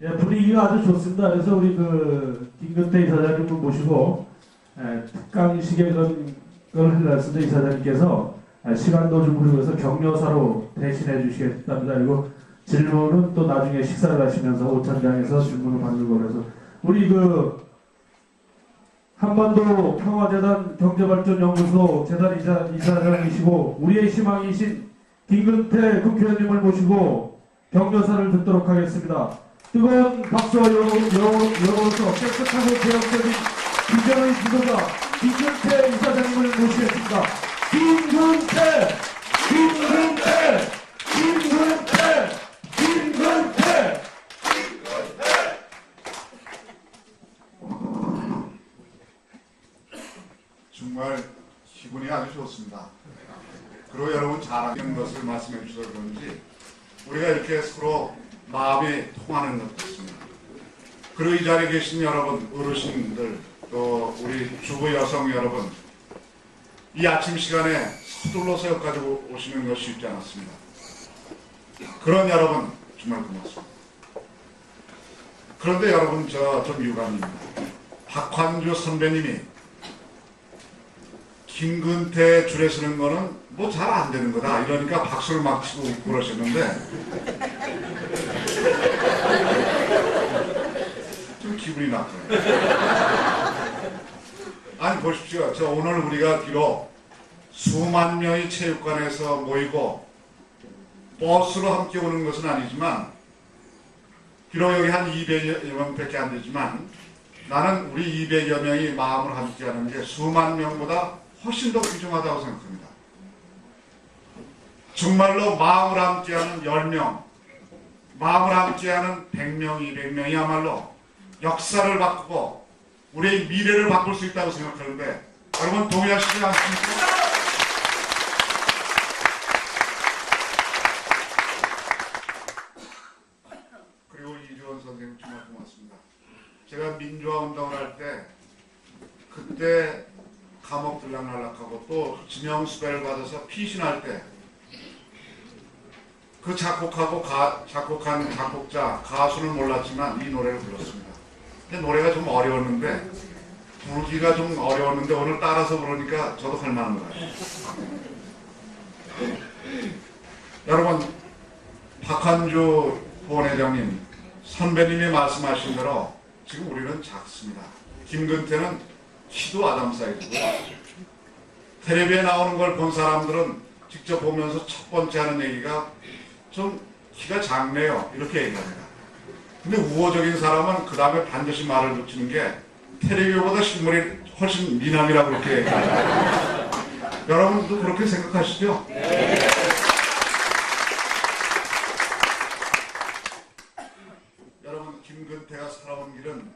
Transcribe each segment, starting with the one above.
예, 분위기가 아주 좋습니다. 그래서 우리 김근태 이사장님을 모시고 특강식의 걸 하셨습니다. 이사장님께서 시간도 좀 그리고서 격려사로 대신해 주시겠답니다. 그리고 질문은 또 나중에 식사를 하시면서 오찬장에서 질문을 받는 거라서 우리 한반도 평화재단 경제발전연구소 재단 이사장이시고 우리의 희망이신 김근태 국회의원님을 모시고 격려사를 듣도록 하겠습니다. 뜨거운 박수와 영어로서 깨끗하고 개혁적인 비전의 지도자 김근태 이사장님을 모시겠습니다. 김근태! 김근태! 김근태! 김근태! 정말 기분이 아주 좋습니다. 그리고 여러분 잘하는 것을 말씀해 주셔서 그런지 우리가 이렇게 서로 마음이 통하는 것 같습니다. 그리고 이 자리에 계신 여러분, 어르신들, 또 우리 주부 여성 여러분, 이 아침 시간에 서둘러서 여기까지 오시는 것이 쉽지 않았습니다. 그런 여러분 정말 고맙습니다. 그런데 여러분 좀 유감입니다. 박환주 선배님이 김근태 줄에 서는 거는 뭐 잘 안 되는 거다 이러니까 박수를 막 치고 웃고 그러셨는데 좀 기분이 나쁘네요. 아니 보십시오. 저 오늘 우리가 비록 수만 명이 체육관에서 모이고 버스로 함께 오는 것은 아니지만 비록 여기 한 200여 명밖에 안 되지만 나는 우리 200여 명이 마음을 함께 하는 게 수만 명보다 훨씬 더 귀중하다고 생각합니다. 정말로 마음을 함께하는 10명, 마음을 함께하는 100명, 200명이야말로 역사를 바꾸고 우리의 미래를 바꿀 수 있다고 생각하는데 여러분 동의하시지 않습니까? 그리고 이주원 선생님 정말 고맙습니다. 제가 민주화 운동을 할 때 그때 감옥 들락날락하고 또 지명수배를 받아서 피신할 때 그 작곡한 작곡자 가수는 몰랐지만 이 노래를 불렀습니다. 근데 노래가 좀 어려웠는데 부르기가 좀 어려웠는데 오늘 따라서 부르니까 저도 할 만한 거예요. 여러분 박한주 부원회장님 선배님이 말씀하신 대로 지금 우리는 작습니다. 김근태는 키도 아담 사이즈고요. 텔레비에 나오는 걸 본 사람들은 직접 보면서 첫 번째 하는 얘기가 좀 키가 작네요 이렇게 얘기합니다. 근데 우호적인 사람은 그 다음에 반드시 말을 붙이는 게 텔레비보다 실물이 훨씬 미남이라고 그렇게 얘기합니다. 여러분도 그렇게 생각하시죠? 네. 여러분 김근태가 살아온 길은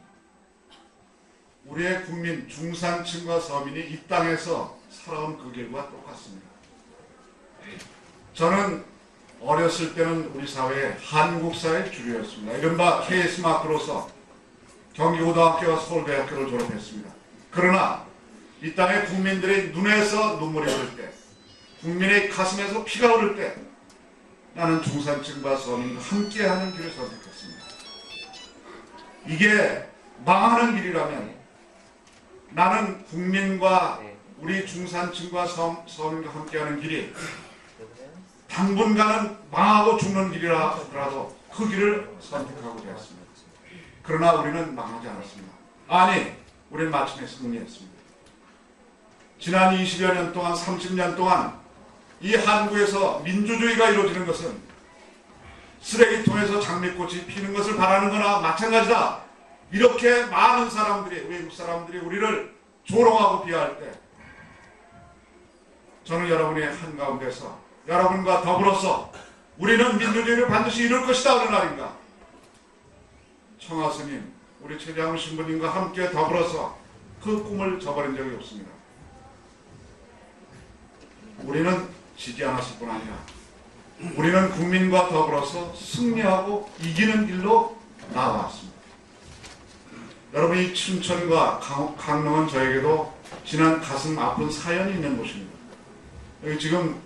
우리의 국민 중산층과 서민이 이 땅에서 살아온 그 길과 똑같습니다. 저는 어렸을 때는 우리 사회의 한국사의 주류였습니다. 이른바 KS마크로서 경기고등학교와 서울대학교를 졸업했습니다. 그러나 이 땅의 국민들의 눈에서 눈물이 흐를 때, 국민의 가슴에서 피가 흐를 때 나는 중산층과 서민과 함께하는 길을 선택했습니다. 이게 망하는 길이라면 나는 국민과 우리 중산층과 서민과 함께하는 길이 당분간은 망하고 죽는 길이라도 그 길을 선택하고 되었습니다. 그러나 우리는 망하지 않았습니다. 아니, 우리는 마침내 승리했습니다. 지난 20여 년 동안, 30년 동안 이 한국에서 민주주의가 이루어지는 것은 쓰레기통에서 장미꽃이 피는 것을 바라는 거나 마찬가지다. 이렇게 많은 사람들이, 외국 사람들이 우리를 조롱하고 비하할 때 저는 여러분의 한가운데서 여러분과 더불어서 우리는 민주주의를 반드시 이룰 것이다 어느 날인가 청하 스님, 우리 최장훈 신부님과 함께 더불어서 그 꿈을 저버린 적이 없습니다. 우리는 지지 않았을 뿐 아니라 우리는 국민과 더불어서 승리하고 이기는 길로 나아왔습니다. 여러분 이 춘천과 강릉은 저에게도 지난 가슴 아픈 사연이 있는 곳입니다. 여기 지금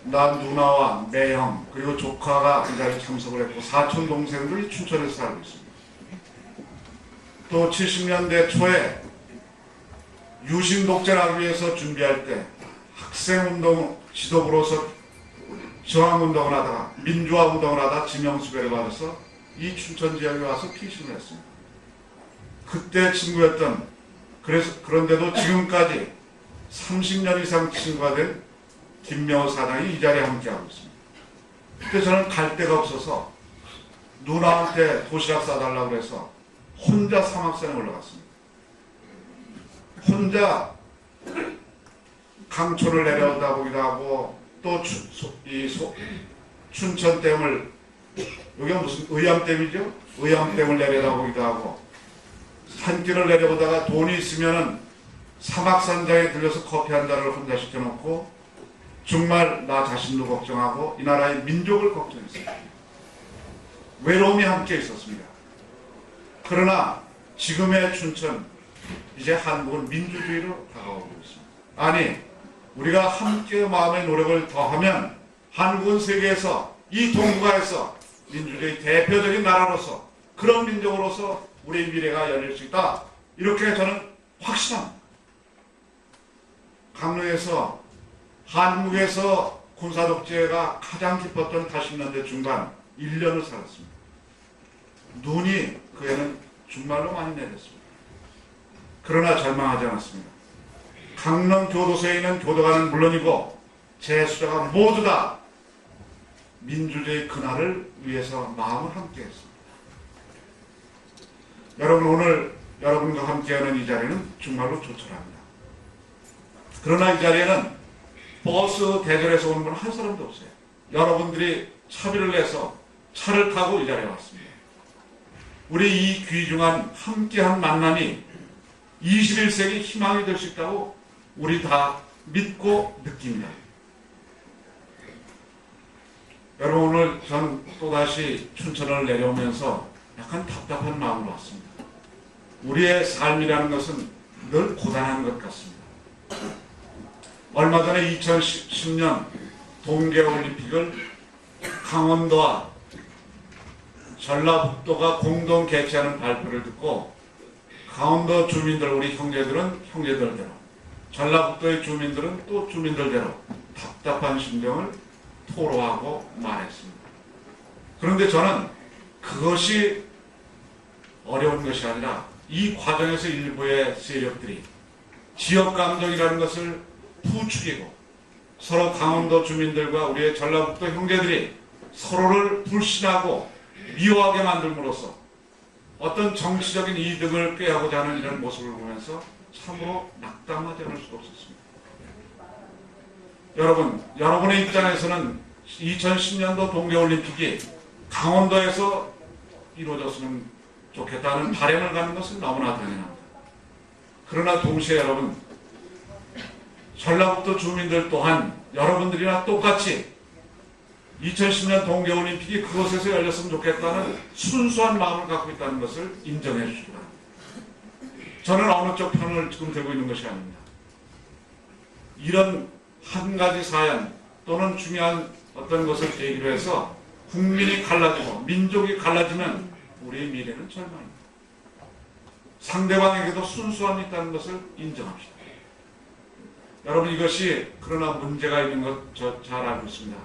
나 누나와 매형 그리고 조카가 이 자리에 참석을 했고 사촌 동생들이 춘천에서 살고 있습니다. 또 70년대 초에 유신 독재를 하기 위해서 준비할 때 학생운동 지도부로서 저항운동을 하다가 민주화운동을 하다 지명수배를 받아서 이 춘천 지역에 와서 피신을 했습니다. 그때 친구였던 그런데도 지금까지 30년 이상 친구가 된 김명호 사장이 이 자리에 함께하고 있습니다. 그때 저는 갈 데가 없어서 누나한테 도시락 싸달라고 해서 혼자 사막산에 올라갔습니다. 혼자 강촌을 내려오다 보기도 하고 또 춘천댐을 여기가 무슨 의암댐이죠? 의암댐을 내려다 보기도 하고 산길을 내려보다가 돈이 있으면은 사막산장에 들려서 커피 한 잔을 혼자 시켜놓고 정말 나 자신도 걱정하고 이 나라의 민족을 걱정했습니다. 외로움이 함께 있었습니다. 그러나 지금의 춘천, 이제 한국은 민주주의로 다가오고 있습니다. 아니, 우리가 함께 마음의 노력을 더하면 한국은 세계에서 이 동북아에서 민주주의 대표적인 나라로서 그런 민족으로서 우리의 미래가 열릴 수 있다. 이렇게 저는 확신합니다. 강릉에서 한국에서 군사독재가 가장 깊었던 80년대 중반 1년을 살았습니다. 눈이 그 해는 정말로 많이 내렸습니다. 그러나 절망하지 않았습니다. 강릉 교도소에 있는 교도관은 물론이고 재수자가 모두 다 민주주의 그날을 위해서 마음을 함께했습니다. 여러분, 오늘 여러분과 함께하는 이 자리는 정말로 조촐합니다. 그러나 이 자리에는 버스 대절에서 오는 분 한 사람도 없어요. 여러분들이 차비를 내서 차를 타고 이 자리에 왔습니다. 우리 이 귀중한 함께한 만남이 21세기 희망이 될 수 있다고 우리 다 믿고 느낍니다. 여러분, 오늘 전 또다시 춘천을 내려오면서 약간 답답한 마음으로 왔습니다. 우리의 삶이라는 것은 늘 고단한 것 같습니다. 얼마 전에 2010년 동계올림픽을 강원도와 전라북도가 공동 개최하는 발표를 듣고 강원도 주민들, 우리 형제들은 형제들대로, 전라북도의 주민들은 또 주민들대로 답답한 심정을 토로하고 말했습니다. 그런데 저는 그것이 어려운 것이 아니라 이 과정에서 일부의 세력들이 지역감정이라는 것을 부추기고 서로 강원도 주민들과 우리의 전라북도 형제들이 서로를 불신하고 미워하게 만들므로써 어떤 정치적인 이득을 꾀하고자 하는 이런 모습을 보면서 참으로 낙담하지 않을 수가 없었습니다. 여러분, 여러분의 입장에서는 2010년도 동계올림픽이 강원도에서 이루어졌으면 좋겠다는 바람을 갖는 것은 너무나 당연합니다. 그러나 동시에 여러분, 전라북도 주민들 또한 여러분들이나 똑같이 2010년 동계올림픽이 그곳에서 열렸으면 좋겠다는 순수한 마음을 갖고 있다는 것을 인정해 주시기 바랍니다. 저는 어느 쪽 편을 지금 들고 있는 것이 아닙니다. 이런 한 가지 사연 또는 중요한 어떤 것을 계기로 해서 국민이 갈라지고 민족이 갈라지면 우리의 미래는 절망입니다. 상대방에게도 순수함이 있다는 것을 인정합시다. 여러분, 이것이 그러나 문제가 있는 것 저 잘 알고 있습니다.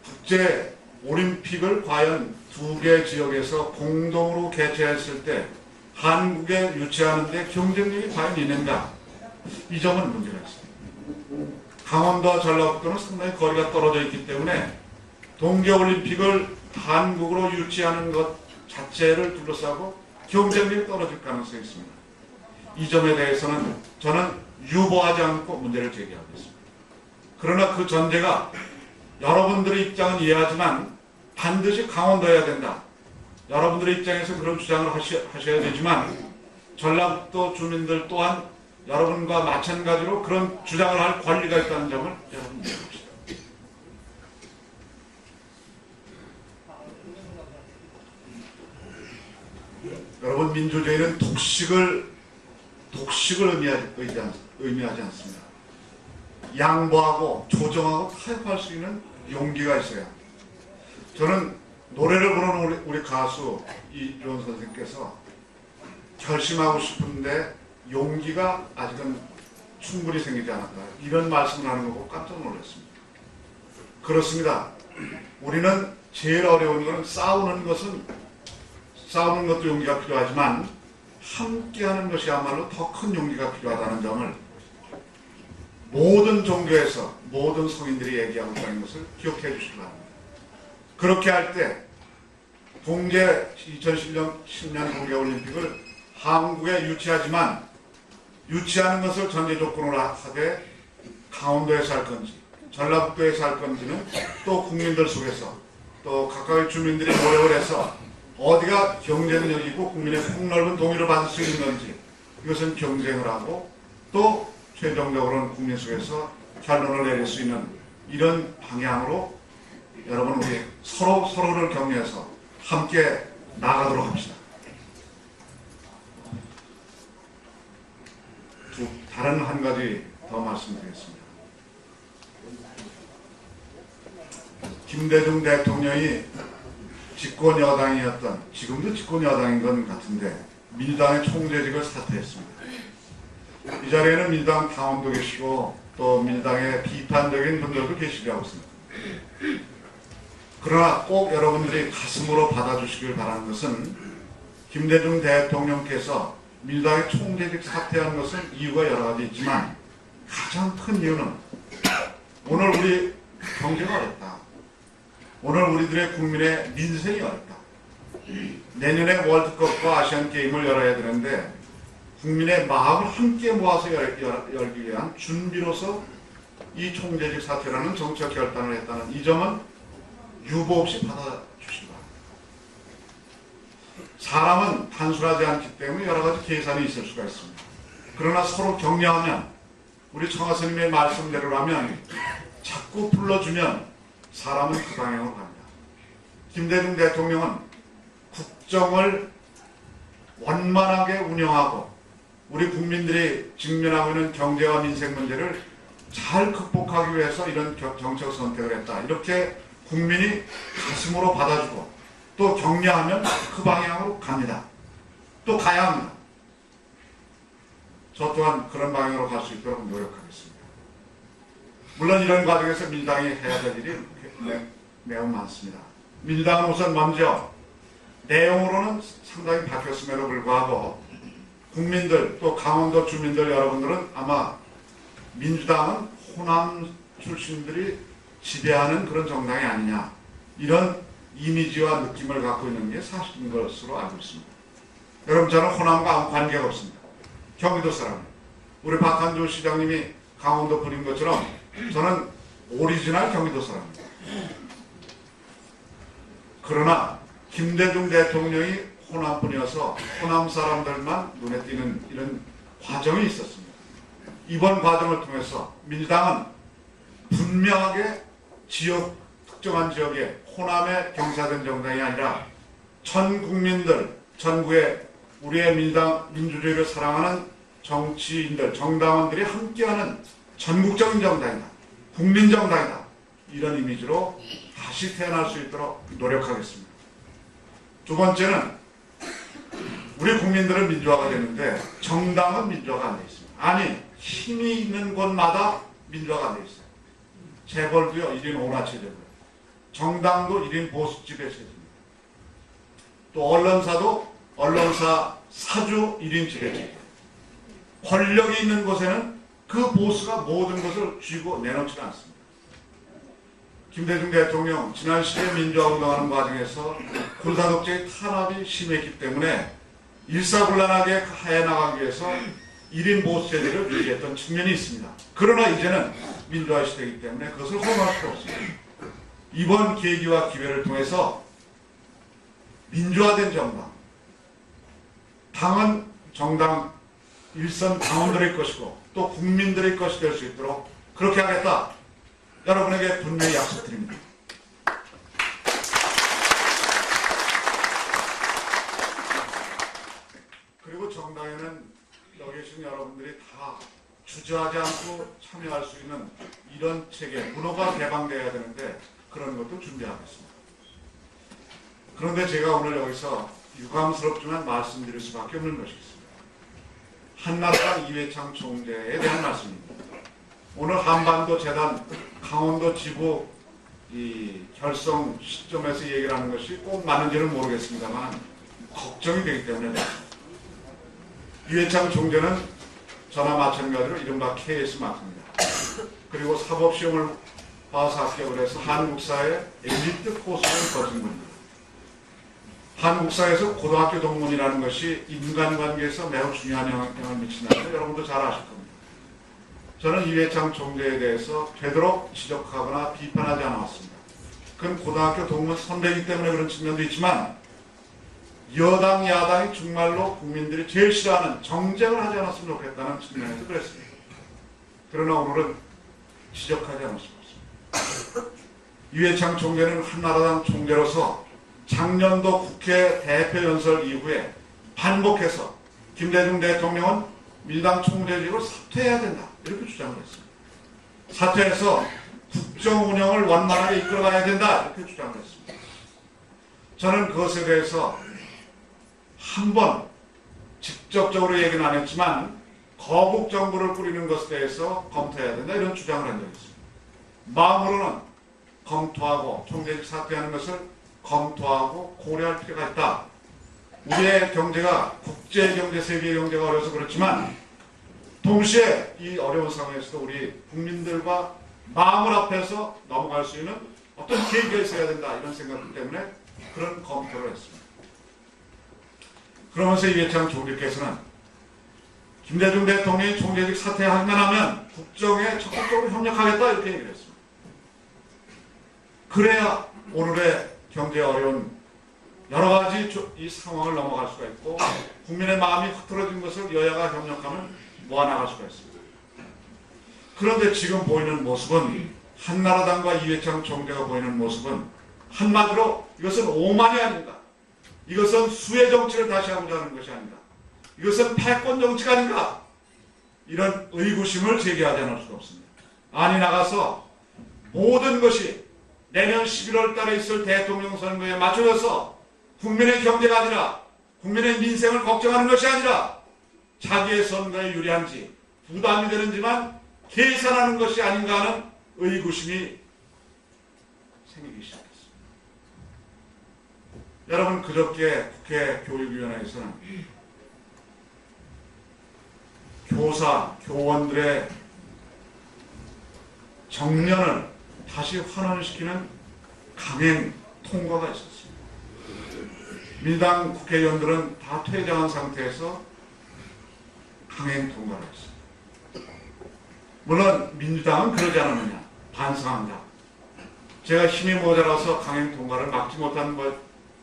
국제 올림픽을 과연 두 개 지역에서 공동으로 개최했을 때 한국에 유치하는데 경쟁력이 과연 있는가? 이 점은 문제가 있습니다. 강원도와 전라북도는 상당히 거리가 떨어져 있기 때문에 동계올림픽을 한국으로 유치하는 것 자체를 둘러싸고 경쟁력이 떨어질 가능성이 있습니다. 이 점에 대해서는 저는 유보하지 않고 문제를 제기하고 있습니다. 그러나 그 전제가 여러분들의 입장은 이해하지만 반드시 강원도여야 된다. 여러분들의 입장에서 그런 주장을 하셔야 되지만 전라북도 주민들 또한 여러분과 마찬가지로 그런 주장을 할 권리가 있다는 점을 여러분 이해합시다. 여러분, 민주주의는 독식을 의미하지 않습니다. 양보하고 조정하고 타협할 수 있는 용기가 있어야 합니다. 저는 노래를 부르는 우리 가수 이주원 선생님께서 결심하고 싶은데 용기가 아직은 충분히 생기지 않았다, 이런 말씀을 하는 거 보고 깜짝 놀랐습니다. 그렇습니다. 우리는 제일 어려운 것은 싸우는 것도 용기가 필요하지만 함께하는 것이야말로 더 큰 용기가 필요하다는 점을 모든 종교에서 모든 성인들이 얘기하고 있다는 것을 기억해 주시기 바랍니다. 그렇게 할 때 2010년 동계올림픽을 한국에 유치하지만 유치하는 것을 전제 조건으로 하되 강원도에서 할 건지 전라북도에서 할 건지는 또 국민들 속에서 또 각각의 주민들이 노력을 해서 어디가 경쟁력이 있고 국민의 폭넓은 동의를 받을 수 있는 건지, 이것은 경쟁을 하고 또 최종적으로는 국민 속에서 결론을 내릴 수 있는 이런 방향으로 여러분 우리 서로를 격려해서 함께 나가도록 합시다. 다른 한 가지 더 말씀드리겠습니다. 김대중 대통령이 집권 여당이었던, 지금도 집권 여당인 건 같은데 민주당의 총재직을 사퇴했습니다. 이 자리에는 민주당 당원도 계시고 또 민주당의 비판적인 분들도 계시리라고 생각합니다. 그러나 꼭 여러분들이 가슴으로 받아주시길 바라는 것은 김대중 대통령께서 민주당의 총재직 사퇴한 것은 이유가 여러 가지 있지만 가장 큰 이유는 오늘 우리 경제가 어렵다. 오늘 우리들의 국민의 민생이 어렵다. 내년에 월드컵과 아시안게임을 열어야 되는데 국민의 마음을 함께 모아서 열기 위한 준비로서 이 총재직 사퇴라는 정책 결단을 했다는 이 점은 유보 없이 받아주시기 바랍니다. 사람은 단순하지 않기 때문에 여러 가지 계산이 있을 수가 있습니다. 그러나 서로 격려하면, 우리 청하 스님의 말씀대로라면 자꾸 불러주면 사람은 그 방향으로 갑니다. 김대중 대통령은 국정을 원만하게 운영하고 우리 국민들이 직면하고 있는 경제와 민생 문제를 잘 극복하기 위해서 이런 정책 선택을 했다, 이렇게 국민이 가슴으로 받아주고 또 격려하면 그 방향으로 갑니다. 또 가야 합니다. 저 또한 그런 방향으로 갈 수 있도록 노력하겠습니다. 물론 이런 과정에서 민주당이 해야 될 일이 매우 많습니다. 민주당은 우선 먼저 내용으로는 상당히 바뀌었음에도 불구하고 국민들 또 강원도 주민들 여러분들은 아마 민주당은 호남 출신들이 지배하는 그런 정당이 아니냐, 이런 이미지와 느낌을 갖고 있는 게 사실인 것으로 알고 있습니다. 여러분, 저는 호남과 아무 관계가 없습니다. 경기도 사람입니다. 우리 박한조 시장님이 강원도 분인 것처럼 저는 오리지널 경기도 사람입니다. 그러나 김대중 대통령이 호남 분이어서 호남 사람들만 눈에 띄는 이런 과정이 있었습니다. 이번 과정을 통해서 민주당은 분명하게 특정한 지역에 호남에 경사된 정당이 아니라 전 국민들, 전국의 우리의 민주주의를 사랑하는 정치인들, 정당원들이 함께하는 전국적인 정당이다, 국민정당이다, 이런 이미지로 다시 태어날 수 있도록 노력하겠습니다. 두 번째는 우리 국민들은 민주화가 되는데 정당은 민주화가 안 돼 있습니다. 아니, 힘이 있는 곳마다 민주화가 안 돼 있어요. 재벌도요 1인 오나체제고요. 정당도 1인 보수집의 체제입니다. 또 언론사도 언론사 사주 1인 지배체제. 권력이 있는 곳에는 그 보수가 모든 것을 쥐고 내놓지 않습니다. 김대중 대통령 지난 시대 민주화 운동하는 과정에서 군사독재의 탄압이 심했기 때문에 일사불란하게 해나가기 위해서 1인 보수체제를 유지했던 측면이 있습니다. 그러나 이제는 민주화 시대이기 때문에 그것을 허용할 수 없습니다. 이번 계기와 기회를 통해서 민주화된 정당, 당은 정당 일선 당원들의 것이고 또 국민들의 것이 될 수 있도록 그렇게 하겠다, 여러분에게 분명히 약속드립니다. 그리고 정당에는 여기 계신 여러분들이 다 주저하지 않고 참여할 수 있는 이런 체계, 문호가 개방돼야 되는데 그런 것도 준비하겠습니다. 그런데 제가 오늘 여기서 유감스럽지만 말씀드릴 수밖에 없는 것이 있습니다. 한나라당 이회창 총재에 대한 말씀입니다. 오늘 한반도 재단 강원도 지부 이 결성 시점에서 얘기를 하는 것이 꼭 맞는지는 모르겠습니다만 걱정이 되기 때문에 이회창 총재는 저나 마찬가지로 이른바 KS 마크입니다. 그리고 사법시험을 봐서 합격을 해서 한국사의 엘리트 코스를 거친 분입니다. 한국사에서 고등학교 동문이라는 것이 인간관계에서 매우 중요한 영향을 미친다는 걸 여러분도 잘 아실 겁니다. 저는 이회창 총재에 대해서 되도록 지적하거나 비판하지 않았습니다. 그건 고등학교 동문 선배이기 때문에 그런 측면도 있지만 여당, 야당이 정말로 국민들이 제일 싫어하는 정쟁을 하지 않았으면 좋겠다는 측면에서 그랬습니다. 그러나 오늘은 지적하지 않을 수가 없습니다. 이회창 총재는 한나라당 총재로서 작년도 국회 대표 연설 이후에 반복해서 김대중 대통령은 민주당 총재직을 사퇴해야 된다 이렇게 주장을 했습니다. 사퇴해서 국정 운영을 원만하게 이끌어가야 된다 이렇게 주장을 했습니다. 저는 그것에 대해서 한 번 직접적으로 얘기는 안 했지만 거국 정부를 꾸리는 것에 대해서 검토해야 된다 이런 주장을 한 적이 있습니다. 마음으로는 검토하고 총재직 사퇴하는 것을 검토하고 고려할 필요가 있다. 우리의 경제가 국제경제, 세계경제가 어려워서 그렇지만 동시에 이 어려운 상황에서도 우리 국민들과 마음을 합해서 넘어갈 수 있는 어떤 계기가 있어야 된다 이런 생각 때문에 그런 검토를 했습니다. 그러면서 이회창 총재께서는 김대중 대통령이 총재직 사퇴하기만 하면 국정에 적극적으로 협력하겠다 이렇게 얘기를 했습니다. 그래야 오늘의 경제 어려운 여러 가지 이 상황을 넘어갈 수가 있고 국민의 마음이 흐트러진 것을 여야가 협력하면 모아나갈 수가 있습니다. 그런데 지금 보이는 모습은 한나라당과 이회창 총재가 보이는 모습은 한마디로 이것은 오만이 아닌가. 이것은 수혜 정치를 다시 하고자 하는 것이 아닌가. 이것은 패권 정치가 아닌가. 이런 의구심을 제기하지 않을 수가 없습니다. 아니 나가서 모든 것이 내년 11월 달에 있을 대통령 선거에 맞춰져서 국민의 경제가 아니라 국민의 민생을 걱정하는 것이 아니라 자기의 선거에 유리한지 부담이 되는지만 계산하는 것이 아닌가 하는 의구심이 생기기 시작했습니다. 여러분 그저께 국회 교육위원회에서는 교사, 교원들의 정년을 다시 환원시키는 강행 통과가 있었습니다. 민주당 국회의원들은 다 퇴장한 상태에서 강행 통과를 했습니다. 물론 민주당은 그러지 않았느냐 반성한다. 제가 힘이 모자라서 강행 통과를 막지 못한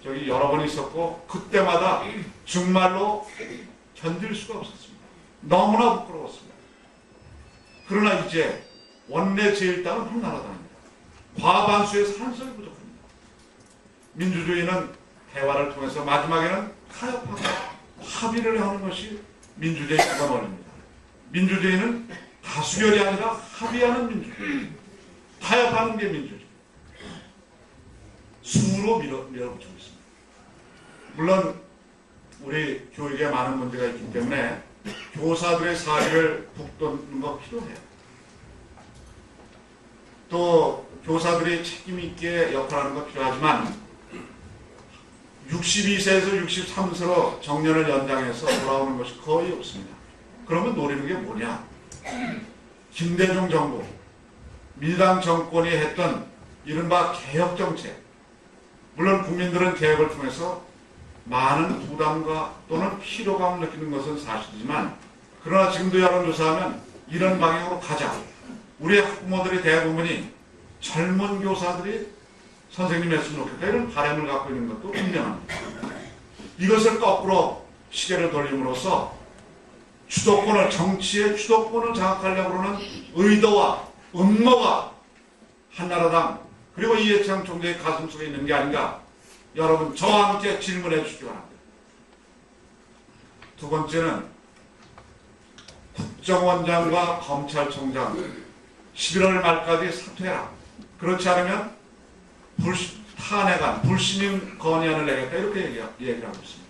적이 여러 번 있었고 그때마다 정말로 견딜 수가 없었습니다. 너무나 부끄러웠습니다. 그러나 이제 원내 제1당은 한나라당입니다. 과반수에서 한 석이 부족합니다. 민주주의는 대화를 통해서 마지막에는 타협하고 합의를 하는 것이 민주주의의 기본 원리입니다. 민주주의는 다수결이 아니라 합의하는 민주주의. 타협하는 게 민주주의. 수로 밀어붙이고 있습니다. 물론 우리 교육에 많은 문제가 있기 때문에 교사들의 사리를 북돋는 거 필요해요. 또 교사들이 책임있게 역할하는 거 필요하지만 62세에서 63세로 정년을 연장해서 돌아오는 것이 거의 없습니다. 그러면 노리는 게 뭐냐? 김대중 정부, 민주당 정권이 했던 이른바 개혁정책. 물론 국민들은 개혁을 통해서 많은 부담과 또는 피로감을 느끼는 것은 사실이지만 그러나 지금도 여론조사하면 이런 방향으로 가자. 우리 학부모들의 대부분이 젊은 교사들이 선생님 했으면 좋겠다 이런 바람을 갖고 있는 것도 분명합니다. 이것을 거꾸로 시계를 돌림으로써 주도권을 정치의 주도권을 장악하려고 하는 의도와 음모가 한나라당 그리고 이회창 총재의 가슴속에 있는 게 아닌가 여러분 저와 함께 질문해 주시기 바랍니다. 두 번째는 국정원장과 검찰총장 11월 말까지 사퇴해라. 그렇지 않으면 탄핵안, 불신임 건의안을 내겠다. 이렇게 얘기를 하고 있습니다.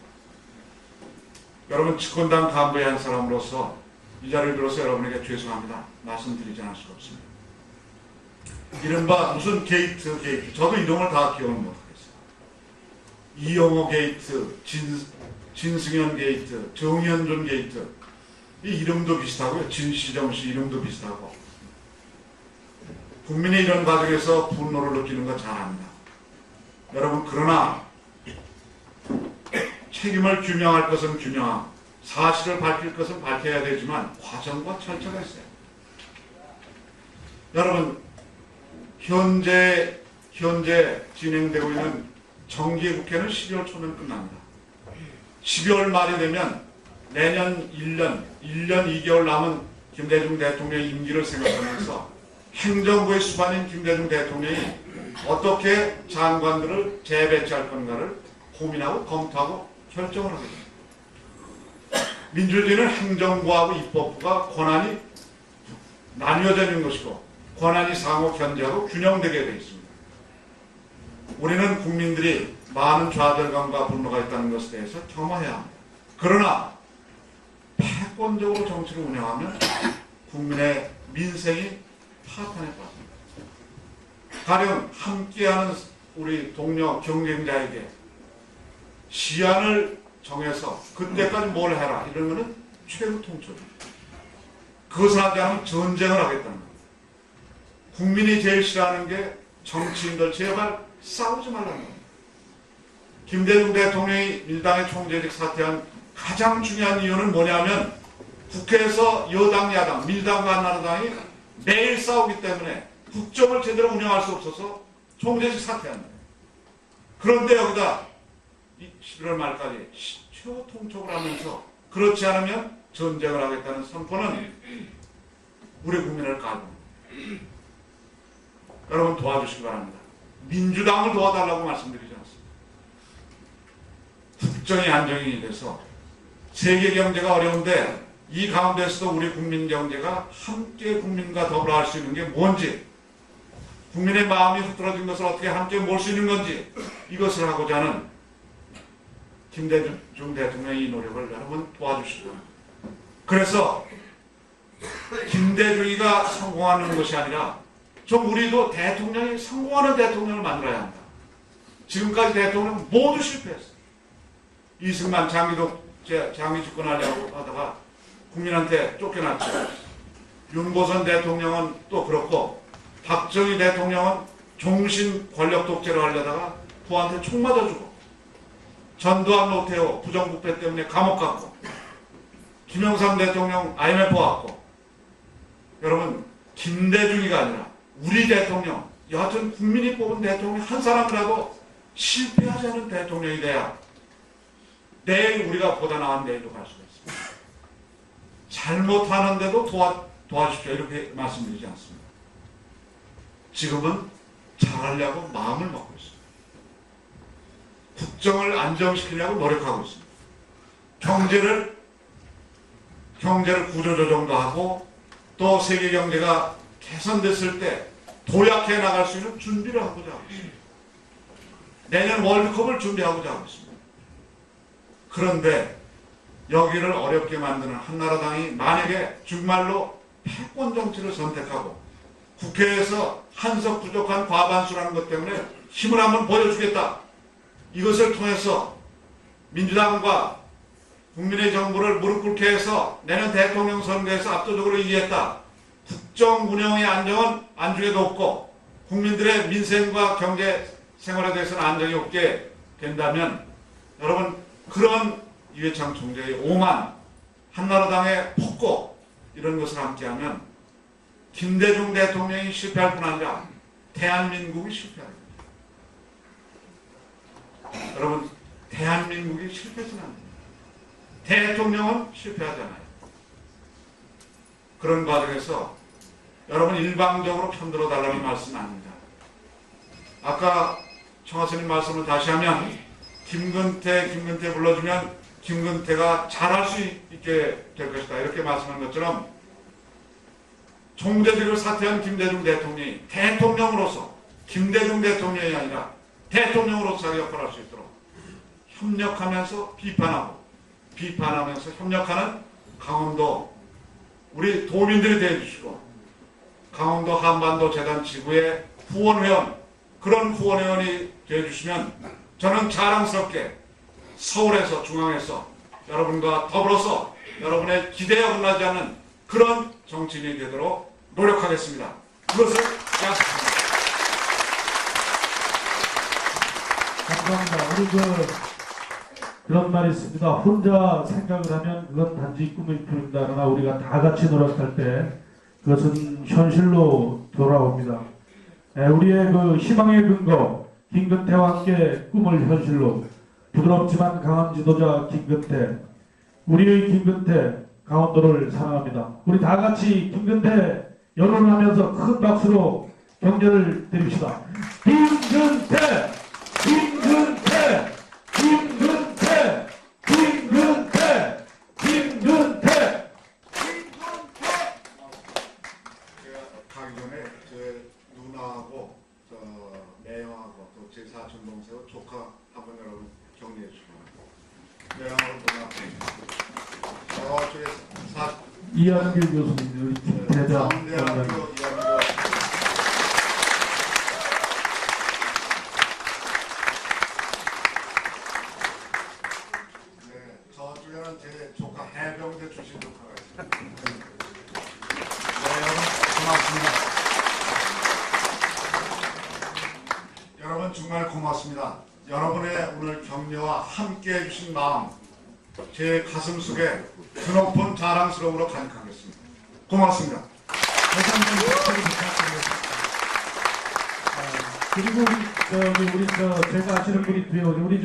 여러분, 집권당 간부의 한 사람으로서 이 자리를 빌어서 여러분에게 죄송합니다. 말씀드리지 않을 수가 없습니다. 이른바 무슨 게이트. 저도 이름을 다 기억을 못하겠어요. 이영호 게이트, 진승현 게이트, 정현준 게이트. 이 이름도 비슷하고요. 진시정씨 이름도 비슷하고. 국민이 이런 과정에서 분노를 느끼는 건 잘 압니다. 여러분, 그러나 책임을 규명할 것은 규명하고 사실을 밝힐 것은 밝혀야 되지만 과정과 절차가 있어요. 여러분, 현재 진행되고 있는 정기국회는 12월 초면 끝납니다. 12월 말이 되면 내년 1년 2개월 남은 김대중 대통령의 임기를 생각하면서 행정부의 수반인 김대중 대통령이 어떻게 장관들을 재배치할 건가를 고민하고 검토하고 결정을 하게 됩니다. 민주주의는 행정부하고 입법부가 권한이 나뉘어져 있는 것이고 권한이 상호 견제하고 균형되게 되어 있습니다. 우리는 국민들이 많은 좌절감과 분노가 있다는 것에 대해서 겸허해야 합니다. 그러나 패권적으로 정치를 운영하면 국민의 민생이 파탄에 빠집니다. 가령 함께하는 우리 동료 경쟁자에게 시한을 정해서 그때까지 뭘 해라 이런 거는 최후 통첩입니다. 그것을 하지 않으면 전쟁을 하겠다는 겁니다. 국민이 제일 싫어하는 게 정치인들 제발 싸우지 말라는 겁니다. 김대중 대통령이 민주당의 총재직 사퇴한 가장 중요한 이유는 뭐냐면 국회에서 여당, 야당, 민주당과 한나라당이 매일 싸우기 때문에 국정을 제대로 운영할 수 없어서 총재직 사퇴한다. 그런데 여기다 11월 말까지 최후 통첩을 하면서 그렇지 않으면 전쟁을 하겠다는 선포는 우리 국민을 깔고 여러분 도와주시기 바랍니다. 민주당을 도와달라고 말씀드리지 않습니다. 국정이 안정이 돼서 세계 경제가 어려운데 이 가운데서도 우리 국민 경제가 함께 국민과 더불어 할 수 있는 게 뭔지, 국민의 마음이 흐트러진 것을 어떻게 함께 몰 수 있는 건지, 이것을 하고자 하는 김대중 대통령의 이 노력을 여러분 도와주시고, 그래서 김대중이가 성공하는 것이 아니라 좀 우리도 대통령이 성공하는 대통령을 만들어야 합니다. 지금까지 대통령 모두 실패했어요. 이승만 장기 집권하려고 하다가 국민한테 쫓겨났죠. 윤보선 대통령은 또 그렇고, 박정희 대통령은 종신 권력 독재를 하려다가 부하한테 총 맞아주고, 전두환 노태우 부정부패 때문에 감옥 갔고, 김영삼 대통령 IMF 왔고, 여러분 김대중이가 아니라 우리 대통령, 여하튼 국민이 뽑은 대통령 한 사람이라도 실패하지 않은 대통령이 돼야 내일 우리가 보다 나은 내일로 갈 수가 있습니다. 잘못하는데도 도와주십시오 이렇게 말씀드리지 않습니다. 지금은 잘하려고 마음을 먹고 있습니다. 국정을 안정시키려고 노력하고 있습니다. 경제를 구조조정도 하고 또 세계 경제가 개선됐을 때 도약해 나갈 수 있는 준비를 하고자 하고 있습니다. 내년 월드컵을 준비하고자 하고 있습니다. 그런데 여기를 어렵게 만드는 한나라당이 만약에 정말로 패권 정치를 선택하고 국회에서 한석 부족한 과반수라는 것 때문에 힘을 한번 보여주겠다. 이것을 통해서 민주당과 국민의 정부를 무릎 꿇게 해서 내년 대통령 선거에서 압도적으로 이기겠다. 국정 운영의 안정은 안중에도 없고 국민들의 민생과 경제 생활에 대해서는 안정이 없게 된다면 여러분 그런 이회창 총재의 오만, 한나라당의 폭고 이런 것을 함께하면 김대중 대통령이 실패할 뿐 아니라 대한민국이 실패합니다. 여러분 대한민국이 실패해서는 안 됩니다. 대통령은 실패하잖아요. 그런 과정에서 여러분 일방적으로 편들어 달라는 말씀은 아닙니다. 아까 청하스님 말씀을 다시 하면 김근태 불러주면 김근태가 잘할 수 있게 될 것이다 이렇게 말씀한 것처럼 총재직을 사퇴한 김대중 대통령이 대통령으로서 김대중 대통령이 아니라 대통령으로서 자기 역할을 할 수 있도록 협력하면서 비판하면서 협력하는 강원도 우리 도민들이 되어주시고 강원도 한반도 재단 지구의 후원회원 그런 후원회원이 되어주시면 저는 자랑스럽게 서울에서 중앙에서 여러분과 더불어서 여러분의 기대에 어긋나지 않는 그런 정치인이 되도록 노력하겠습니다. 그것을 약속합니다. 감사합니다. 그런 말이 있습니다. 혼자 생각을 하면 그건 단지 꿈일 뿐입니다. 그러나 우리가 다 같이 노력할 때 그것은 현실로 돌아옵니다. 우리의 그 희망의 근거 김근태와 함께 꿈을 현실로 부드럽지만 강한 지도자 김근태 우리의 김근태 강원도를 사랑합니다. 우리 다 같이 김근태 연호하면서 큰 박수로 격려를 드립시다. 김근태! 김근태! 김근태! 김근태! 김근태! 가기 전에 제 누나하고 저 매형하고 또 제 사촌 동생하고 조카 한번 여러분 격려해 주시고 매형하고 누나 저쪽에 이한길 교수님, 우리 김대장 대학교 원장님. 이한교 저쪽에는 제 조카 해병대 출신 조카가 있습니다. 네, 여러분 고맙습니다. 여러분 정말 고맙습니다. 여러분의 오늘 격려와 함께 해주신 마음 제 가슴 속에 드높은 자랑스러움으로 간직하겠습니다. 고맙습니다. 다시 한번 박수를 부탁드리겠습니다. 그리고 우리 제가 아시는 분이 뒤에 우리